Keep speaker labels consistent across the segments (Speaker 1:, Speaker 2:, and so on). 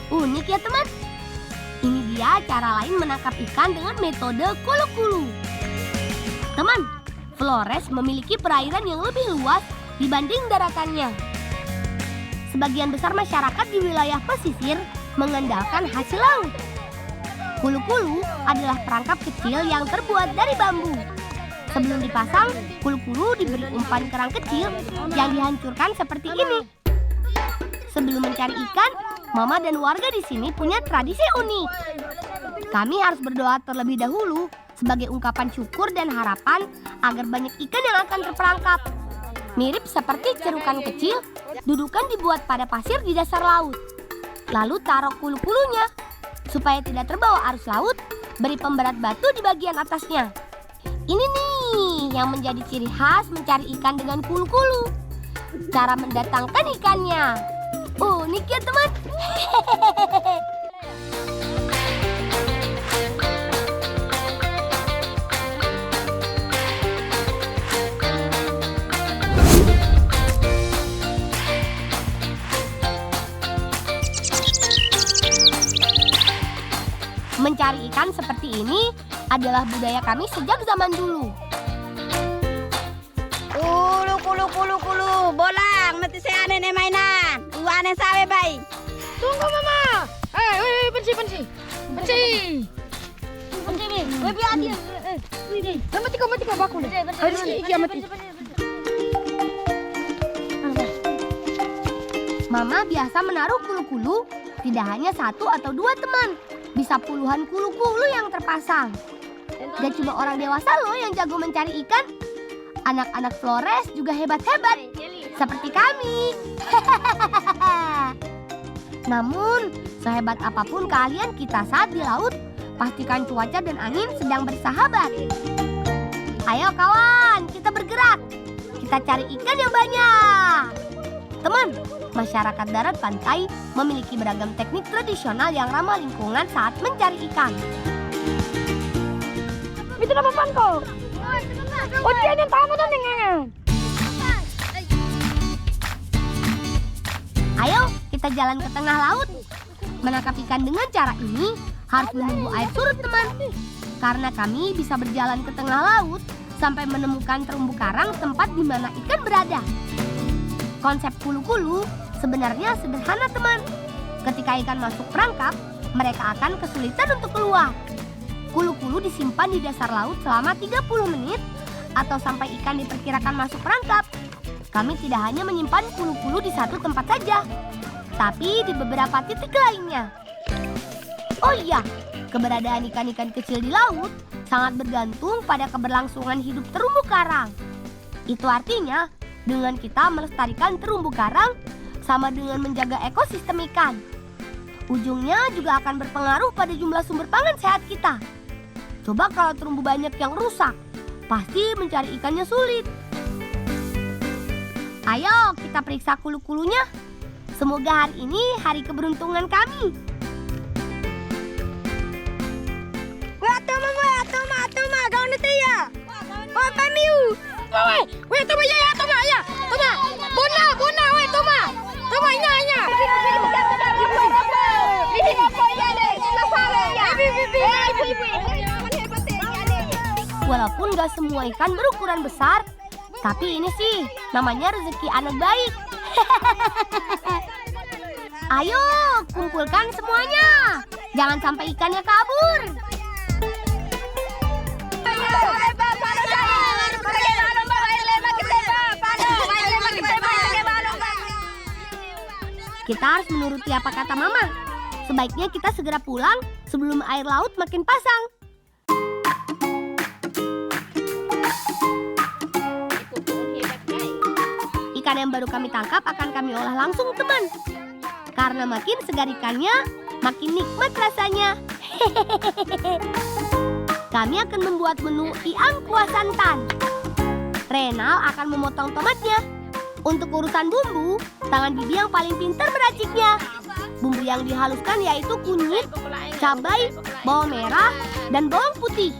Speaker 1: Unik ya teman. Ini dia cara lain menangkap ikan dengan metode kulu-kulu. Teman, Flores memiliki perairan yang lebih luas dibanding daratannya. Sebagian besar masyarakat di wilayah pesisir mengandalkan hasil laut. Kulu-kulu adalah perangkap kecil yang terbuat dari bambu. Sebelum dipasang, kulu-kulu diberi umpan kerang kecil yang dihancurkan seperti ini. Sebelum mencari ikan, Mama dan warga di sini punya tradisi unik. Kami harus berdoa terlebih dahulu sebagai ungkapan syukur dan harapan agar banyak ikan yang akan terperangkap. Mirip seperti cerukan kecil, dudukan dibuat pada pasir di dasar laut. Lalu taruh kulu-kulunya. Supaya tidak terbawa arus laut, beri pemberat batu di bagian atasnya. Ini nih yang menjadi ciri khas mencari ikan dengan kulu-kulu. Cara mendatangkan ikannya. Unik ya teman. Mencari ikan seperti ini adalah budaya kami sejak zaman dulu.
Speaker 2: Kulu, bolang, mati saya aneh mainan. Aneh sawe baik.
Speaker 3: Tunggu mama. Benci.
Speaker 1: Lebih adil.
Speaker 3: Mati kau bakul. Iki mati.
Speaker 1: Mama biasa menaruh kulu-kulu tidak hanya satu atau dua teman. Bisa puluhan kulu-kulu yang terpasang. Gak cuma orang dewasa loh yang jago mencari ikan. Anak-anak Flores juga hebat-hebat. Seperti kami. Namun, sehebat apapun keahlian kita saat di laut, pastikan cuaca dan angin sedang bersahabat. Ayo kawan, kita bergerak. Kita cari ikan yang banyak. Teman, masyarakat darat pantai memiliki beragam teknik tradisional yang ramah lingkungan saat mencari ikan.
Speaker 3: Itu apa kau? Oh dia yang tahu tuh nengen.
Speaker 1: Ayo, kita jalan ke tengah laut. Menangkap ikan dengan cara ini harus menunggu air surut teman. Karena kami bisa berjalan ke tengah laut sampai menemukan terumbu karang tempat di mana ikan berada. Konsep kulu-kulu sebenarnya sederhana teman. Ketika ikan masuk perangkap, mereka akan kesulitan untuk keluar. Kulu-kulu disimpan di dasar laut selama 30 menit atau sampai ikan diperkirakan masuk perangkap. Kami tidak hanya menyimpan kulu-kulu di satu tempat saja, tapi di beberapa titik lainnya. Oh iya, keberadaan ikan-ikan kecil di laut sangat bergantung pada keberlangsungan hidup terumbu karang. Itu artinya, dengan kita melestarikan terumbu karang sama dengan menjaga ekosistem ikan. Ujungnya juga akan berpengaruh pada jumlah sumber pangan sehat kita. Coba kalau terumbu banyak yang rusak, pasti mencari ikannya sulit. Ayo kita periksa kulu-kulunya. Semoga hari ini hari keberuntungan kami.
Speaker 2: Toma, kau nanti ya. Oh, kami.
Speaker 3: Weh, toma ya. Bona, weh, toma. Toma, nya.
Speaker 1: Walaupun gak semua ikan berukuran besar, tapi ini sih namanya rezeki anak baik. Ayo, kumpulkan semuanya. Jangan sampai ikannya kabur. Kita harus menuruti apa kata Mama. Sebaiknya kita segera pulang sebelum air laut makin pasang. Ikan yang baru kami tangkap akan kami olah langsung teman. Karena makin segar ikannya, makin nikmat rasanya. Kami akan membuat menu iang kuah santan. Renal akan memotong tomatnya. Untuk urusan bumbu, tangan Bibi yang paling pintar meraciknya. Bumbu yang dihaluskan yaitu kunyit, cabai, bawang merah, dan bawang putih.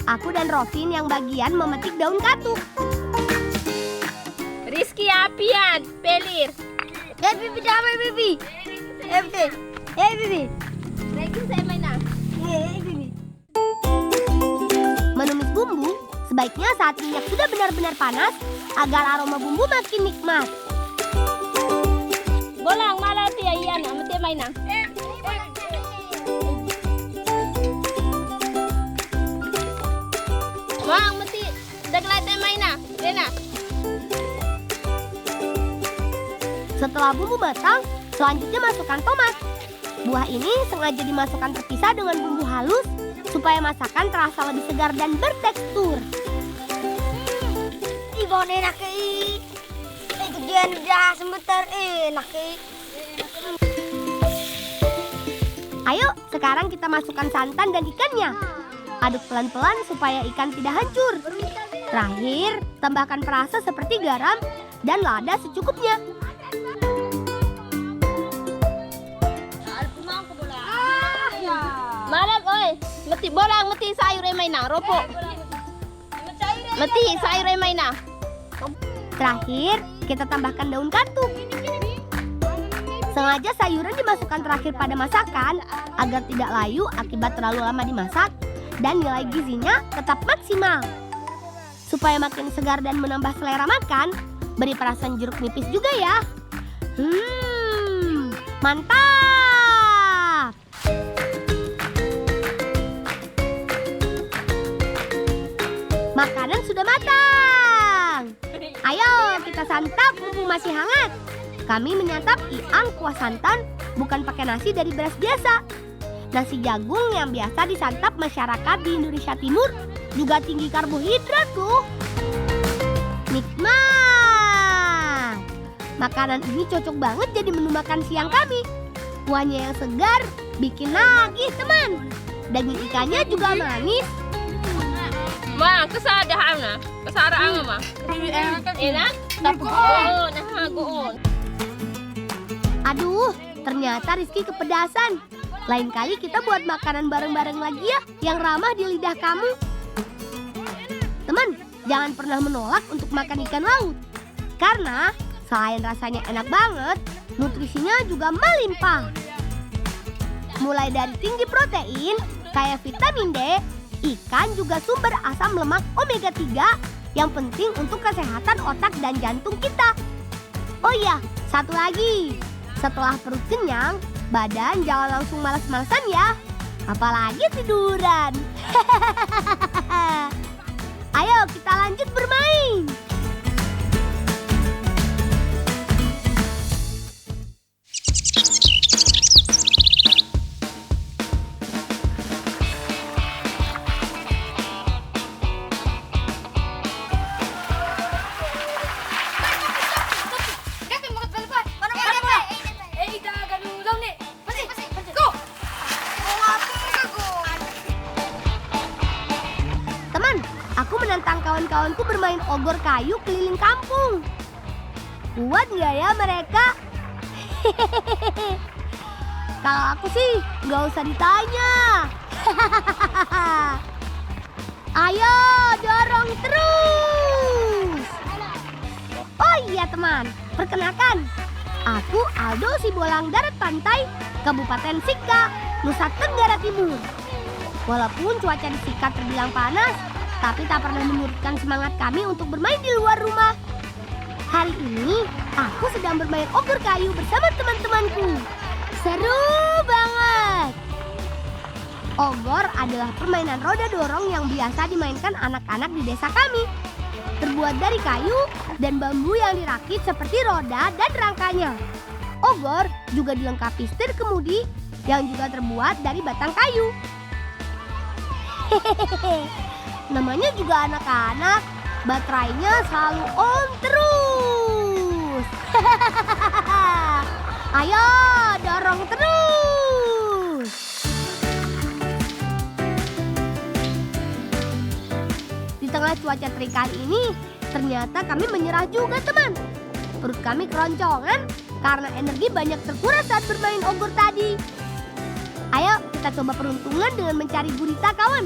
Speaker 1: Aku dan Rosin yang bagian memetik daun katuk.
Speaker 4: Rizky Apian, Pelir.
Speaker 1: Bibi damai Bibi. Bibi. Bibi.
Speaker 2: Lagi saya mainan.
Speaker 1: Bibi. Menumis bumbu, sebaiknya saat minyak sudah benar-benar panas agar aroma bumbu makin nikmat.
Speaker 2: Bolang malah tia iyan, mati mainan. Wang mati daglay tay mainan. Rena.
Speaker 1: Setelah bumbu matang, selanjutnya masukkan tomat. Buah ini sengaja dimasukkan terpisah dengan bumbu halus supaya masakan terasa lebih segar dan bertekstur. Ibon enak kemudian dah sebentar enak Ayo, sekarang kita masukkan santan dan ikannya. Aduk pelan-pelan supaya ikan tidak hancur. Terakhir, tambahkan perasa seperti garam dan lada secukupnya.
Speaker 2: Malag oi, mati bolang mati sayur ay mainan, ropo. Mati sayur ay mainan.
Speaker 1: Terakhir, kita tambahkan daun katuk. Sengaja sayuran dimasukkan terakhir pada masakan agar tidak layu akibat terlalu lama dimasak dan nilai gizinya tetap maksimal. Supaya makin segar dan menambah selera makan, beri perasan jeruk nipis juga ya. Mantap! Makanan sudah matang. Ayo kita santap mumpung masih hangat. Kami menyantap iang kuah santan bukan pakai nasi dari beras biasa. Nasi jagung yang biasa disantap masyarakat di Indonesia Timur juga tinggi karbohidrat tuh. Nikmat. Makanan ini cocok banget jadi menu makan siang kami. Kuahnya yang segar, bikin lagi teman. Daging ikannya juga manis.
Speaker 2: Ma, kesadahan na. Kasaraan ma. Enak? Goon, goon.
Speaker 1: Aduh, ternyata Rizky kepedasan. Lain kali kita buat makanan bareng-bareng lagi ya yang ramah di lidah kamu. Teman, jangan pernah menolak untuk makan ikan laut. Karena selain rasanya enak banget, nutrisinya juga melimpah. Mulai dari tinggi protein, kayak vitamin D, ikan juga sumber asam lemak omega 3 yang penting untuk kesehatan otak dan jantung kita. Oh iya, satu lagi. Setelah perut kenyang, badan jangan langsung malas-malasan ya. Apalagi tiduran. Ayo kita lanjut bermain. Aku menantang kawan-kawanku bermain ogor kayu keliling kampung. Kuat nggak ya mereka? Kalau aku sih nggak usah ditanya. Ayo dorong terus. Oh iya teman, perkenalkan. Aku Aldo si Bolang Darat Pantai, Kabupaten Sika, Nusa Tenggara Timur. Walaupun cuaca di Sika terbilang panas, tapi tak pernah menyurutkan semangat kami untuk bermain di luar rumah. Hari ini, aku sedang bermain ogor kayu bersama teman-temanku. Seru banget! Ogor adalah permainan roda dorong yang biasa dimainkan anak-anak di desa kami. Terbuat dari kayu dan bambu yang dirakit seperti roda dan rangkanya. Ogor juga dilengkapi setir kemudi yang juga terbuat dari batang kayu. Hehehe. Namanya juga anak-anak, baterainya selalu on terus. Ayo dorong terus. Di tengah cuaca terik kali ini, ternyata kami menyerah juga teman. Perut kami keroncongan karena energi banyak terkuras saat bermain ogor tadi. Ayo kita coba peruntungan dengan mencari gurita kawan.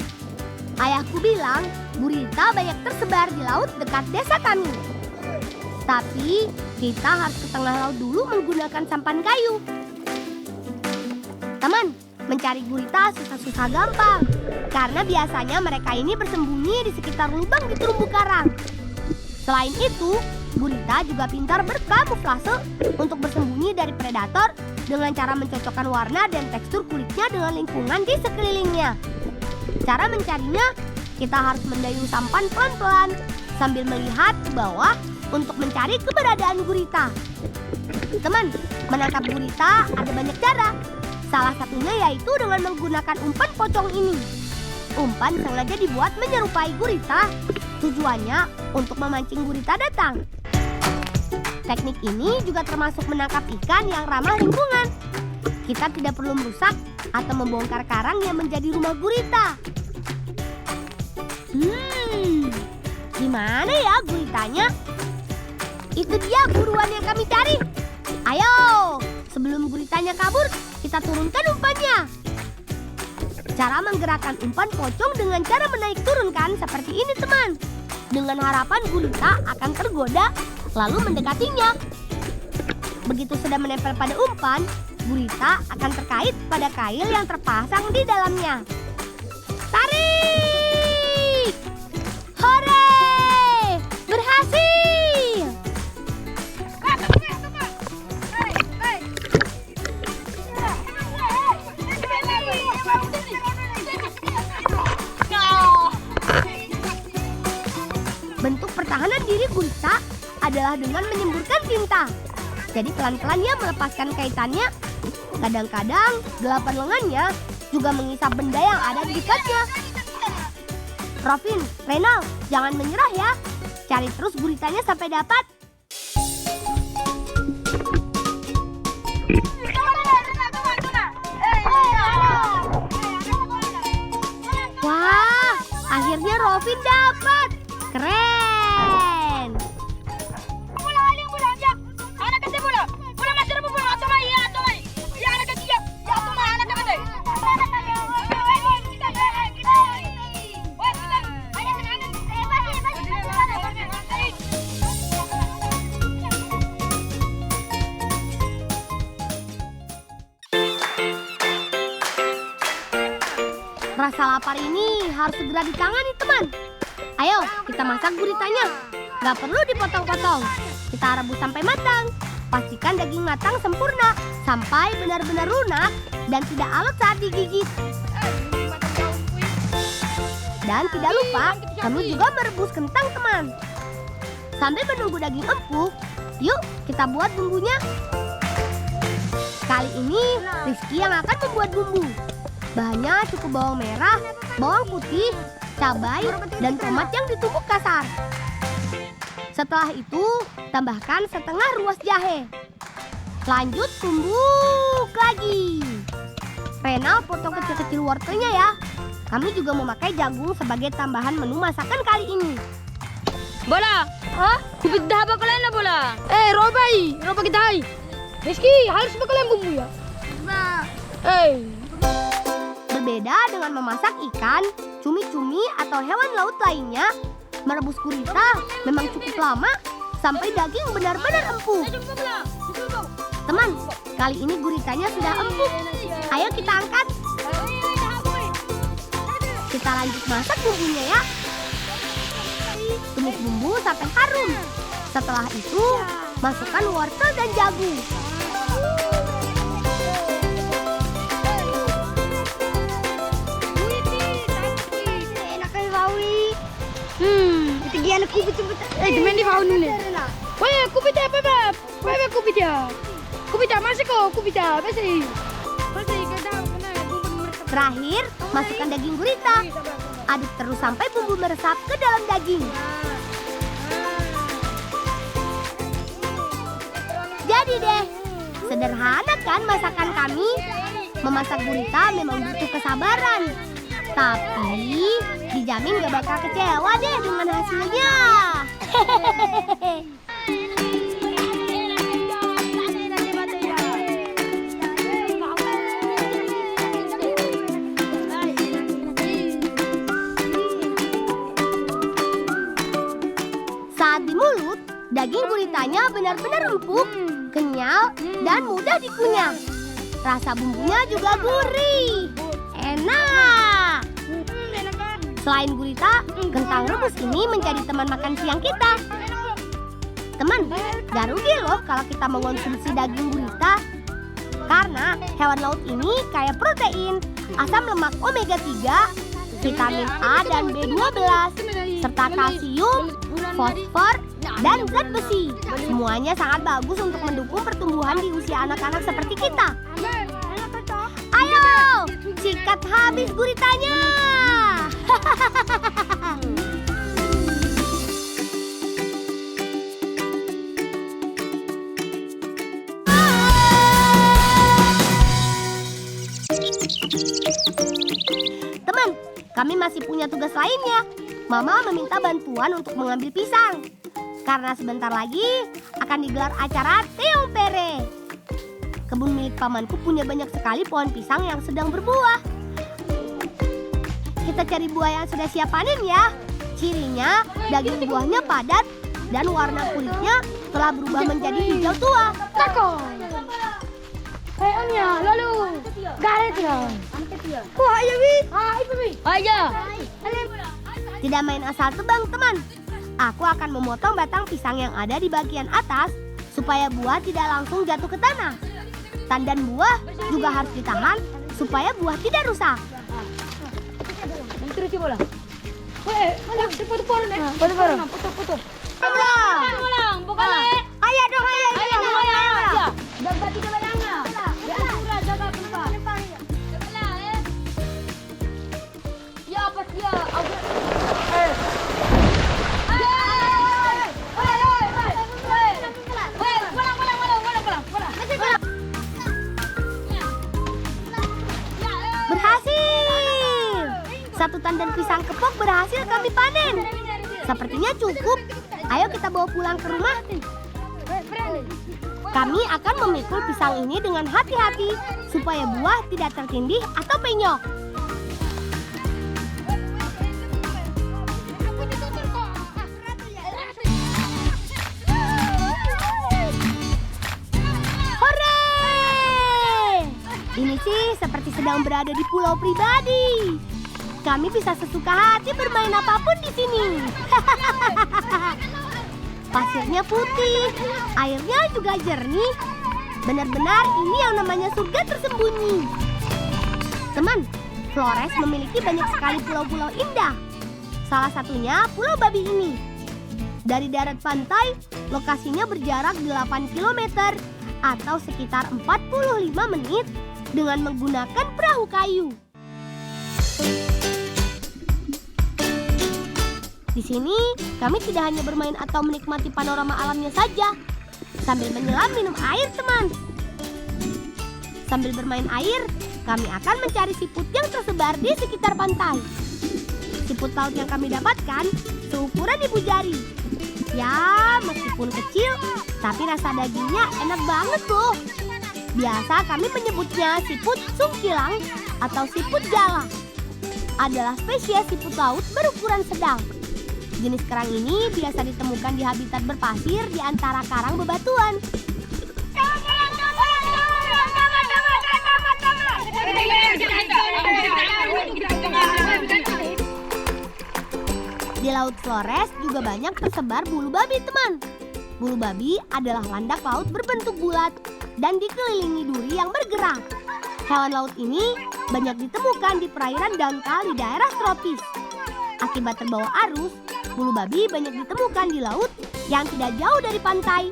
Speaker 1: Ayahku bilang gurita banyak tersebar di laut dekat desa kami. Tapi kita harus ke tengah laut dulu menggunakan sampan kayu. Teman, mencari gurita susah-susah gampang. Karena biasanya mereka ini bersembunyi di sekitar lubang di terumbu karang. Selain itu, gurita juga pintar berkamuflase untuk bersembunyi dari predator dengan cara mencocokkan warna dan tekstur kulitnya dengan lingkungan di sekelilingnya. Cara mencarinya, kita harus mendayung sampan pelan-pelan sambil melihat ke bawah untuk mencari keberadaan gurita. Teman, menangkap gurita ada banyak cara. Salah satunya yaitu dengan menggunakan umpan pocong ini. Umpan sengaja dibuat menyerupai gurita. Tujuannya untuk memancing gurita datang. Teknik ini juga termasuk menangkap ikan yang ramah lingkungan. Kita tidak perlu merusak atau membongkar karang yang menjadi rumah gurita. Gimana ya guritanya? Itu dia buruan yang kami cari. Ayo, sebelum guritanya kabur, kita turunkan umpannya. Cara menggerakkan umpan pocong dengan cara menaik turunkan seperti ini, teman. Dengan harapan gurita akan tergoda lalu mendekatinya. Begitu sudah menempel pada umpan, gurita akan terkait pada kail yang terpasang di dalamnya. Tarik! Hore! Berhasil! Bentuk pertahanan diri gurita adalah dengan menyemburkan tinta. Jadi pelan-pelan ia melepaskan kaitannya. Kadang-kadang gelapan lengannya juga mengisap benda yang ada di dekatnya. Rovin, Renal, jangan menyerah ya. Cari terus guritanya sampai dapat. Wah, akhirnya Rovin dapat. Keren. Rasa lapar ini harus segera ditangani, teman. Ayo, kita masak guritanya. Gak perlu dipotong-potong. Kita rebus sampai matang. Pastikan daging matang sempurna sampai benar-benar lunak dan tidak alot saat digigit. Dan tidak lupa, kami juga merebus kentang, teman. Sambil menunggu daging empuk, yuk kita buat bumbunya. Kali ini Rizky yang akan membuat bumbu. Bahannya cukup bawang merah, bawang putih, cabai, dan tomat yang ditumbuk kasar. Setelah itu, tambahkan setengah ruas jahe. Lanjut tumbuk lagi. Renal potong kecil-kecil wortelnya ya. Kami juga memakai jagung sebagai tambahan menu masakan kali ini.
Speaker 3: Bola, kupit dah bakalan na bola. Roba kita hai. Rizky, harus bakalan bumbu ya.
Speaker 1: Berbeda dengan memasak ikan, cumi-cumi atau hewan laut lainnya, merebus gurita memang cukup lama sampai daging benar-benar empuk. Teman, kali ini guritanya sudah empuk. Ayo kita angkat. Kita lanjut masak bumbunya ya. Tumis bumbu sampai harum. Setelah itu, masukkan wortel dan jagung.
Speaker 3: Demen di faun ni. Weh, kupita apa? Weh, kupita. Kupita masih kok, kupita. Masih.
Speaker 1: Terakhir, masukkan daging gurita. Aduk terus sampai bumbu meresap ke dalam daging. Jadi deh, sederhana kan masakan kami? Memasak gurita memang butuh kesabaran. Tapi dijamin gak bakal kecewa deh dengan hasilnya. Saat di mulut, daging gurita guritanya benar-benar empuk, kenyal, dan mudah dikunyah. Rasa bumbunya juga gurih. Enak. Selain gurita, kentang rebus ini menjadi teman makan siang kita. Teman, gak rugi loh kalau kita mengonsumsi daging gurita. Karena hewan laut ini kaya protein, asam lemak omega 3, vitamin A dan B12, serta kalsium, fosfor, dan zat besi. Semuanya sangat bagus untuk mendukung pertumbuhan di usia anak-anak seperti kita. Ayo, sikat habis guritanya. Teman, kami masih punya tugas lainnya. Mama meminta bantuan untuk mengambil pisang. Karena sebentar lagi akan digelar acara Teompere. Kebun milik pamanku punya banyak sekali pohon pisang yang sedang berbuah. Kita cari buah yang sudah siap panen ya. Cirinya daging buahnya padat dan warna kulitnya telah berubah menjadi hijau tua.
Speaker 3: Tako. Anya, lalu garet ya. Wah, ayo Bi. Ibu Bi. Ayo.
Speaker 1: Tidak main asal tebang, teman. Aku akan memotong batang pisang yang ada di bagian atas supaya buah tidak langsung jatuh ke tanah. Tandan buah juga harus ditahan supaya buah tidak rusak.
Speaker 3: Terus bola. Mana foto-foto nih? Foto-foto. Pulang, bukan le.
Speaker 1: Ayo dong, ayo.
Speaker 3: Jaga tiga barangnya. Jaga pelan. Ya apa dia?
Speaker 1: Berhasil! Satu tandan pisang kepok berhasil kami panen. Sepertinya cukup. Ayo kita bawa pulang ke rumah. Kami akan memikul pisang ini dengan hati-hati supaya buah tidak tertindih atau penyok. Hore! Ini sih seperti sedang berada di pulau pribadi. Kami bisa sesuka hati bermain apapun di sini. Pasirnya putih, airnya juga jernih. Benar-benar ini yang namanya surga tersembunyi. Teman, Flores memiliki banyak sekali pulau-pulau indah. Salah satunya Pulau Babi ini. Dari darat pantai, lokasinya berjarak 8 km atau sekitar 45 menit dengan menggunakan perahu kayu. Di sini, kami tidak hanya bermain atau menikmati panorama alamnya saja, sambil menyelam minum air, teman. Sambil bermain air, kami akan mencari siput yang tersebar di sekitar pantai. Siput laut yang kami dapatkan seukuran ibu jari. Ya, meskipun kecil, tapi rasa dagingnya enak banget loh. Biasa kami menyebutnya siput sungkilang atau siput jala. Adalah spesies siput laut berukuran sedang. Jenis kerang ini biasa ditemukan di habitat berpasir di antara karang bebatuan. Di Laut Flores juga banyak tersebar bulu babi, teman. Bulu babi adalah landak laut berbentuk bulat dan dikelilingi duri yang bergerak. Hewan laut ini banyak ditemukan di perairan dangkal di daerah tropis. Akibat terbawa arus, bulu babi banyak ditemukan di laut yang tidak jauh dari pantai.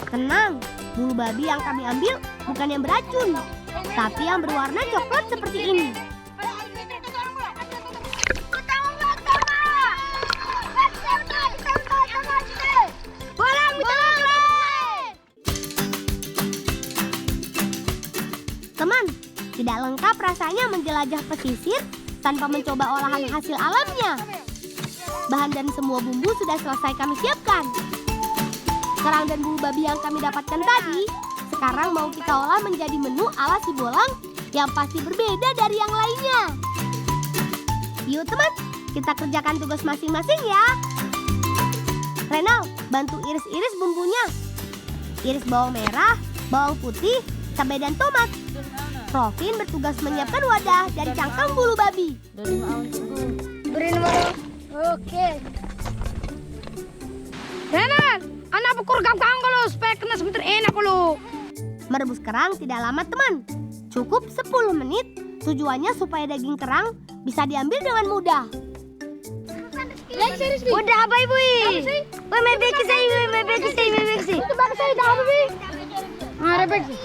Speaker 1: Tenang, bulu babi yang kami ambil bukan yang beracun, tapi yang berwarna coklat seperti ini. Teman, tidak lengkap rasanya menjelajah pesisir tanpa mencoba olahan hasil alamnya. Bahan dan semua bumbu sudah selesai kami siapkan. Kerang dan bulu babi yang kami dapatkan tadi, sekarang mau kita olah menjadi menu ala Sibolang yang pasti berbeda dari yang lainnya. Yuk teman, kita kerjakan tugas masing-masing ya. Renal, bantu iris-iris bumbunya. Iris bawang merah, bawang putih, cabai dan tomat. Rovin bertugas menyiapkan wadah dari cangkang bulu babi.
Speaker 3: Beri nomor. Oke. Renan, anak ukur gampang kalau supaya kena sebentar enak lo.
Speaker 1: Merebus kerang tidak lama teman. Cukup 10 menit. Tujuannya supaya daging kerang bisa diambil dengan mudah.
Speaker 2: Udah apa ibu? Main beki saya.
Speaker 3: Itu bagus saya dah apa bi? Rebek sih.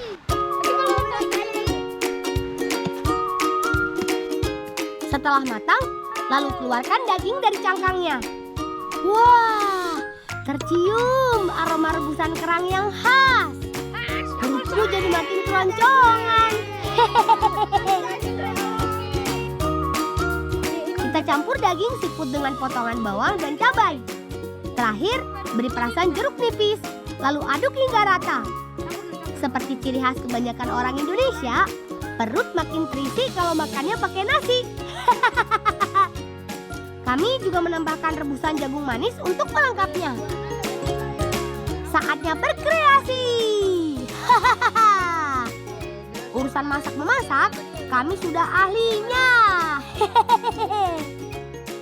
Speaker 1: Setelah matang, lalu keluarkan daging dari cangkangnya. Wah, tercium aroma rebusan kerang yang khas. Perutku jadi makin keroncongan. Kita campur daging siput dengan potongan bawang dan cabai. Terakhir, beri perasan jeruk nipis, lalu aduk hingga rata. Seperti ciri khas kebanyakan orang Indonesia, perut makin terisi kalau makannya pakai nasi. Kami juga menambahkan rebusan jagung manis untuk melengkapnya. Saatnya berkreasi. Urusan masak-memasak, kami sudah ahlinya.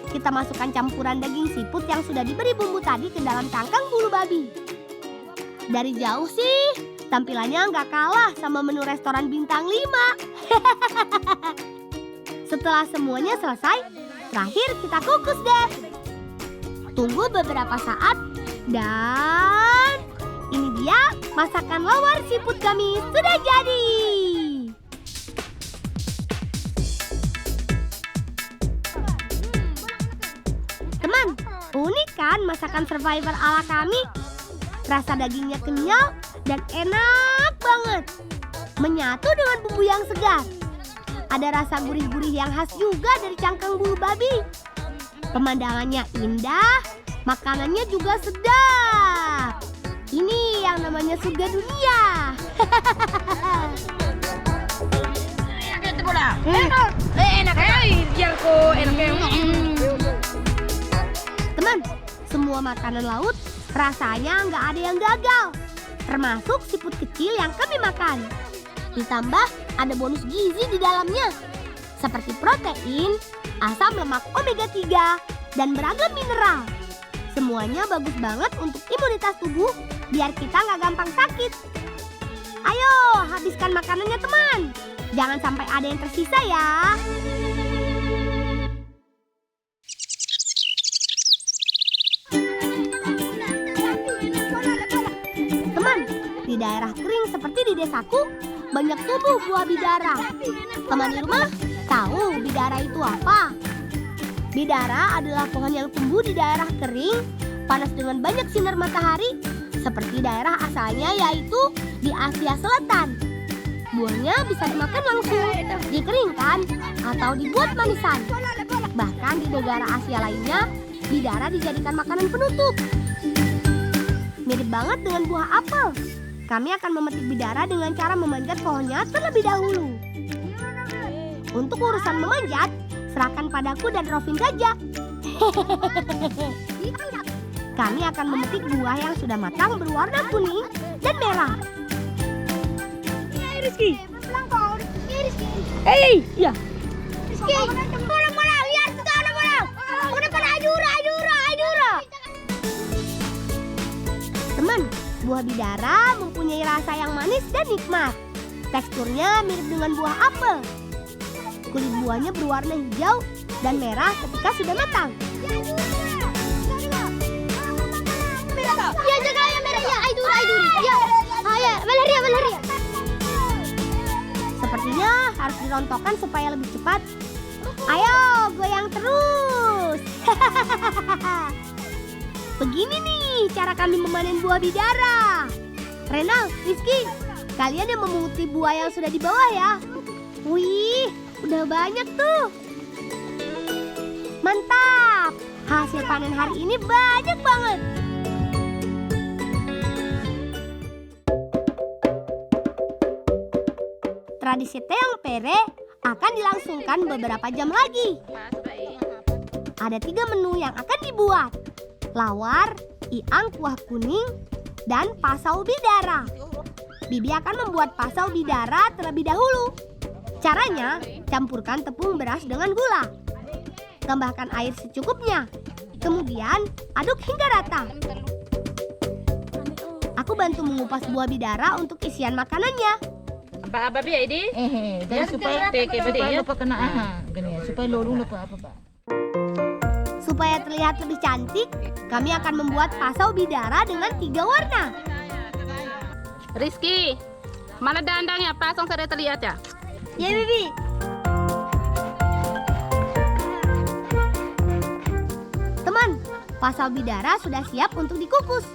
Speaker 1: Kita masukkan campuran daging siput yang sudah diberi bumbu tadi ke dalam cangkang bulu babi. Dari jauh sih, tampilannya nggak kalah sama menu restoran bintang 5. Setelah semuanya selesai, terakhir kita kukus deh. Tunggu beberapa saat dan ini dia masakan lawar siput kami sudah jadi. Teman, unik kan masakan survivor ala kami? Rasa dagingnya kenyal dan enak banget. Menyatu dengan bumbu yang segar. Ada rasa gurih-gurih yang khas juga dari cangkang bulu babi. Pemandangannya indah, makanannya juga sedap. Ini yang namanya surga dunia.
Speaker 3: Enak biar kok enaknya.
Speaker 1: Teman, semua makanan laut rasanya nggak ada yang gagal. Termasuk siput kecil yang kami makan. Ditambah ada bonus gizi di dalamnya. Seperti protein, asam lemak omega 3, dan beragam mineral. Semuanya bagus banget untuk imunitas tubuh biar kita nggak gampang sakit. Ayo, habiskan makanannya teman. Jangan sampai ada yang tersisa ya. Teman, di daerah kering seperti di desaku, banyak tumbuh buah bidara. Teman di rumah tahu bidara itu apa? Bidara adalah pohon yang tumbuh di daerah kering, panas dengan banyak sinar matahari, seperti daerah asalnya yaitu di Asia Selatan. Buahnya bisa dimakan langsung, dikeringkan, atau dibuat manisan. Bahkan di negara Asia lainnya, bidara dijadikan makanan penutup. Mirip banget dengan buah apel. Kami akan memetik bidara dengan cara memanjat pohonnya terlebih dahulu. Untuk urusan memanjat, serahkan padaku dan Rovin saja. Kami akan memetik buah yang sudah matang berwarna kuning dan merah.
Speaker 3: Rizky. Hei, ya.
Speaker 1: Rizky, bola, lihat kita ada bola. Udah pada ajura. Teman, buah bidara mempunyai rasa yang manis dan nikmat. Teksturnya mirip dengan buah apel. Kulit buahnya berwarna hijau dan merah ketika sudah matang. Ya, jaga yang merah ya, Aidura. Ya, ayo, Valeria. Sepertinya harus dirontokkan supaya lebih cepat. Ayo, goyang terus. Begini nih cara kami memanen buah bidara. Renal, Rizky, kalian yang memunguti buah yang sudah di bawah ya. Wih, udah banyak tuh. Mantap, hasil panen hari ini banyak banget. Tradisi Teang Pere akan dilangsungkan beberapa jam lagi. Ada 3 menu yang akan dibuat. Lawar, iang kuah kuning, dan pasau bidara. Bibi akan membuat pasau bidara terlebih dahulu. Caranya, campurkan tepung beras dengan gula. Tambahkan air secukupnya. Kemudian, aduk hingga rata. Aku bantu mengupas buah bidara untuk isian makanannya.
Speaker 4: Apa biar ini?
Speaker 5: Dan supaya
Speaker 4: ya.
Speaker 5: lupa kena gini ya, supaya lorong lupa apa.
Speaker 1: Supaya terlihat lebih cantik, kami akan membuat pasau bidara dengan 3 warna.
Speaker 4: Rizky, mana dandangnya? Pasang saya terlihat ya.
Speaker 1: Ya, Bibi. Teman, pasau bidara sudah siap untuk dikukus.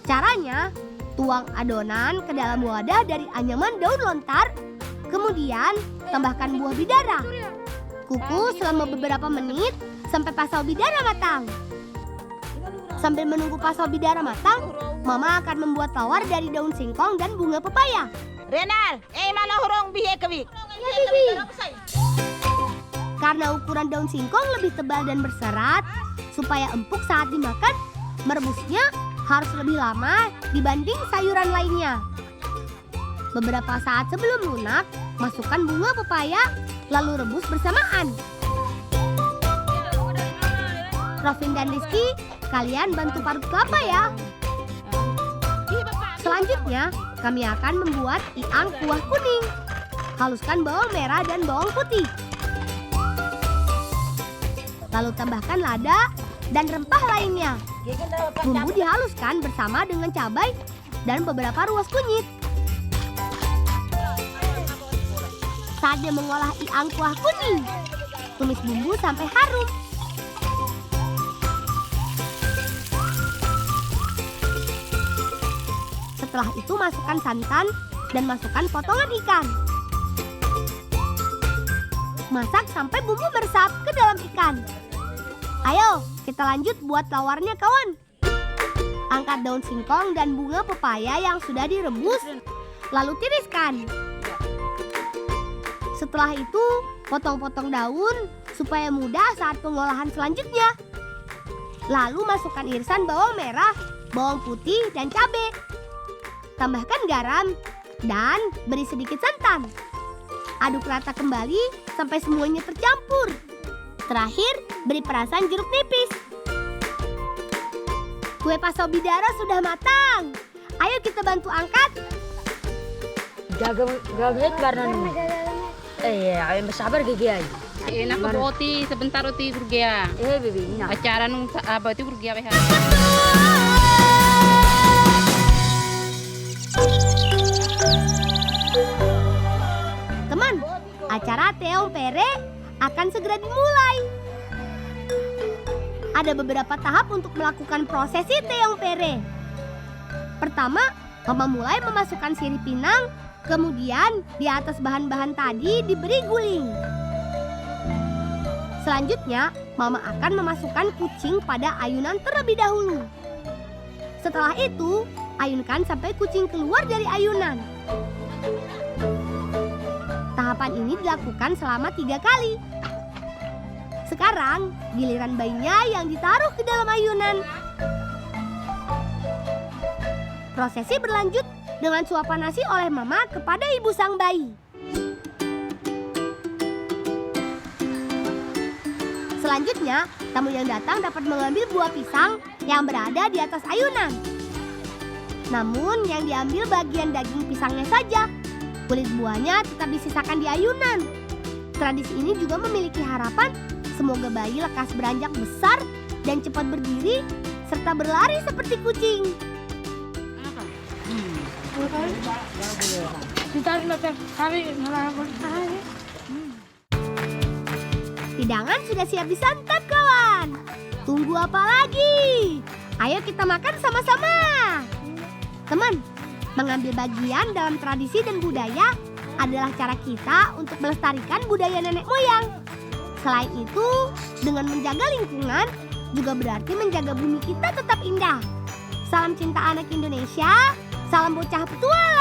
Speaker 1: Caranya, tuang adonan ke dalam wadah dari anyaman daun lontar, kemudian tambahkan buah bidara. Kukus selama beberapa menit sampai pasau bidara matang. Sambil menunggu pasau bidara matang, Mama akan membuat tawar dari daun singkong dan bunga pepaya.
Speaker 2: Renal, mana hurung bihe kewik?
Speaker 1: Ya, Bibi. Karena ukuran daun singkong lebih tebal dan berserat, supaya empuk saat dimakan, merebusnya harus lebih lama dibanding sayuran lainnya. Beberapa saat sebelum lunak, masukkan bunga pepaya, lalu rebus bersamaan. Rovin dan Rizky, kalian bantu parut kelapa ya. Selanjutnya, kami akan membuat iang kuah kuning. Haluskan bawang merah dan bawang putih. Lalu tambahkan lada dan rempah lainnya. Bumbu dihaluskan bersama dengan cabai dan beberapa ruas kunyit. Saatnya mengolah iang kuah kuning. Tumis bumbu sampai harum. Setelah itu masukkan santan dan masukkan potongan ikan. Masak sampai bumbu meresap ke dalam ikan. Ayo, kita lanjut buat tawarnya kawan. Angkat daun singkong dan bunga pepaya yang sudah direbus, lalu tiriskan. Setelah itu, potong-potong daun supaya mudah saat pengolahan selanjutnya. Lalu masukkan irisan bawang merah, bawang putih, dan cabai. Tambahkan garam dan beri sedikit santan. Aduk rata kembali sampai semuanya tercampur. Terakhir, beri perasan jeruk nipis. Kue pasau bidara sudah matang. Ayo kita bantu angkat.
Speaker 3: Gaget karena ayo bersabar gigi ay.
Speaker 4: Enak roti, sebentar roti Gurgia.
Speaker 3: Bibi,
Speaker 4: Acara nung abah itu Gurgia beha.
Speaker 1: Teman, acara Teong Pere akan segera dimulai. Ada beberapa tahap untuk melakukan prosesi Teong Pere. Pertama, Mama mulai memasukkan sirih pinang, kemudian di atas bahan-bahan tadi diberi guling. Selanjutnya, Mama akan memasukkan kucing pada ayunan terlebih dahulu. Setelah itu, ayunkan sampai kucing keluar dari ayunan. Tahapan ini dilakukan selama 3 kali. Sekarang, giliran bayinya yang ditaruh ke dalam ayunan. Prosesi berlanjut dengan suapan nasi oleh Mama kepada ibu sang bayi. Selanjutnya, tamu yang datang dapat mengambil buah pisang yang berada di atas ayunan. Namun, yang diambil bagian daging pisangnya saja. Kulit buahnya tetap disisakan di ayunan. Tradisi ini juga memiliki harapan semoga bayi lekas beranjak besar dan cepat berdiri serta berlari seperti kucing. Hidangan sudah siap disantap kawan. Tunggu apa lagi? Ayo kita makan sama-sama. Teman, mengambil bagian dalam tradisi dan budaya adalah cara kita untuk melestarikan budaya nenek moyang. Selain itu, dengan menjaga lingkungan juga berarti menjaga bumi kita tetap indah. Salam cinta anak Indonesia, salam bocah petualang.